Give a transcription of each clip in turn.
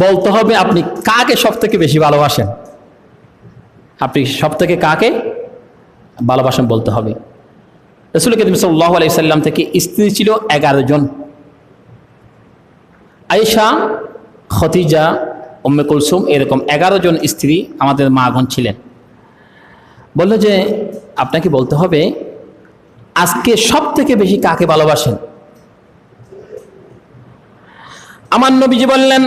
বলতে হবে আপনি কাকে সব থেকে বেশি ভালোবাসেন, আপনি সব থেকে কাকে ভালোবাসেন বলতে হবে। রাসূল করিম সাল্লাল্লাহু আলাইহি সাল্লাম থেকে স্ত্রী ছিল 11 জন। আয়েশা, খদিজা, উম্মে কুলসুম, এরকম 11 জন স্ত্রী আমাদের মাগণ ছিলেন। বললো যে আপনাকে বলতে হবে আজকে সব থেকে বেশি কাকে ভালোবাসেন। আমার নবীজি বললেন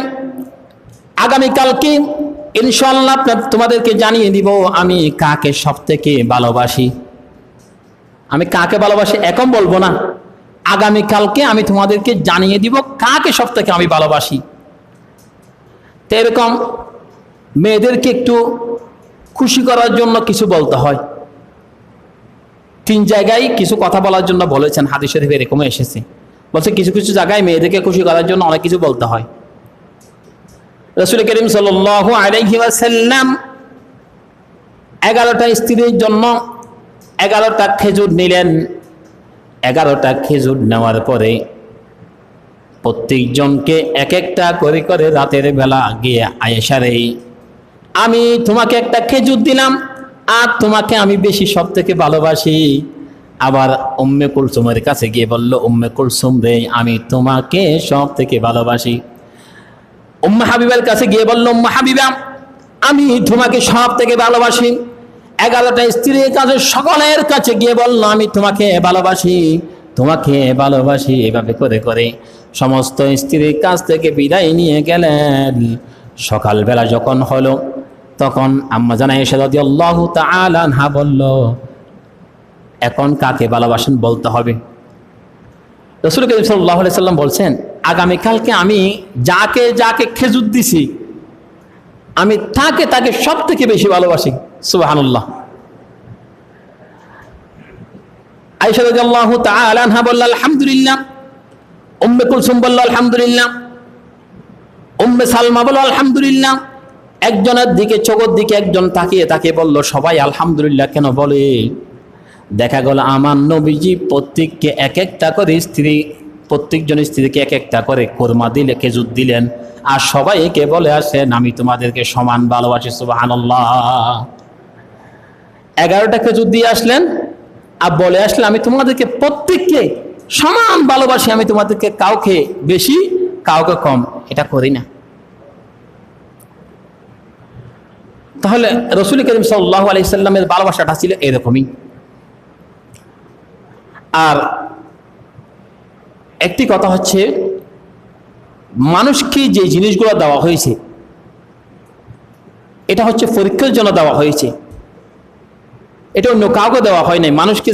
আগামীকালকে ইনশাআল্লাহ তোমাদেরকে জানিয়ে দিব আমি কাকে সব থেকে ভালোবাসি। আমি কাকে ভালোবাসি এখন বলবো না, আগামীকালকে আমি তোমাদেরকে জানিয়ে দিব কাকে সব থেকে আমি ভালোবাসি। তো এরকম মেয়েদেরকে একটু খুশি করার জন্য কিছু বলতে হয়। 3 জায়গায় কিছু কথা বলার জন্য বলেছেন, হাদিস শরীফে এরকম এসেছে। বলছে কিছু কিছু জায়গায় মেয়েদেরকে খুশি করার জন্য অনেক কিছু বলতে হয়। রাসূল করিম সাল্লাল্লাহু আলাইহি ওয়াসাল্লাম 11টা স্ত্রীর জন্য 11টা খেজুর নিলেন। 11টা খেজুর নেওয়ার পরে প্রত্যেকজনকে এক একটা করে করে রাতের বেলা গিয়ে আয়েশা রে আমি তোমাকে একটা খেজুর দিলাম আর তোমাকে আমি বেশি সব থেকে ভালোবাসি। আবার উম্মে কুলসুমের কাছে গিয়ে বলল উম্মে কুলসুম রে আমি তোমাকে সব থেকে ভালোবাসি। উম্মে হাবিবার কাছে গিয়ে বলল উম্মে হাবিবা আমি তোমাকে সব থেকে ভালোবাসি। 11টা স্ত্রীর কাছে সকলের কাছে গিয়ে বলল আমি তোমাকে ভালোবাসি, তোমাকে ভালোবাসি। এভাবে করে করে সমস্ত স্ত্রীর কাছ থেকে বিদায় নিয়ে গেলেন। সকালবেলা যখন হলো তখন আম্মা জান আয়েশা রাদিয়াল্লাহু তাআলা আনহা বলল এখন কাকে ভালোবাসেন বলতে হবে। রাসূল করিম সাল্লাল্লাহু আলাইহি সাল্লাম বলছেন আগামীকালকে আমি যাকে যাকে খেজুর দিছি আমি তাকে তাকে সব থেকে বেশি ভালোবাসি। সুবহানাল্লাহ। আয়েশা রাদিয়াল্লাহু তাআলা আনহা বলল আলহামদুলিল্লাহ। উম্মে কুলসুম বলল আলহামদুলিল্লাহ। উম্মে সালমা বলল আলহামদুলিল্লাহ। একজনের দিকে চোখের দিকে একজন তাকিয়ে তাকিয়ে বলল সবাই আলহামদুলিল্লাহ কেন বলে? দেখা গেল আমার নবীজি প্রত্যেককে এক একটা করে স্ত্রী, প্রত্যেকজন স্ত্রীকে এক একটা করে কোরমা দিলে খেজুর দিলেন আর সবাইকে বলে আসেন আমি তোমাদেরকে সমান ভালোবাসি। সুবহানাল্লাহ। 11টা খেজুর দিয়ে আসলেন আর বলে আসলেন আমি তোমাদেরকে প্রত্যেককে সমান ভালোবাসি, আমি তোমাদেরকে কাউকে বেশি কাউকে কম এটা করি না। তাহলে রাসূল করিম সাল্লাল্লাহু আলাইহি সাল্লামের ভালোবাসাটা ছিল এরকমই। আর একটি কথা হচ্ছে মানুষকে যে জিনিসগুলো দেওয়া হয়েছে এটা হচ্ছে পরীক্ষার জন্য দেওয়া হয়েছে, এটা অন্য কাউকে দেওয়া হয় নাই। মানুষকে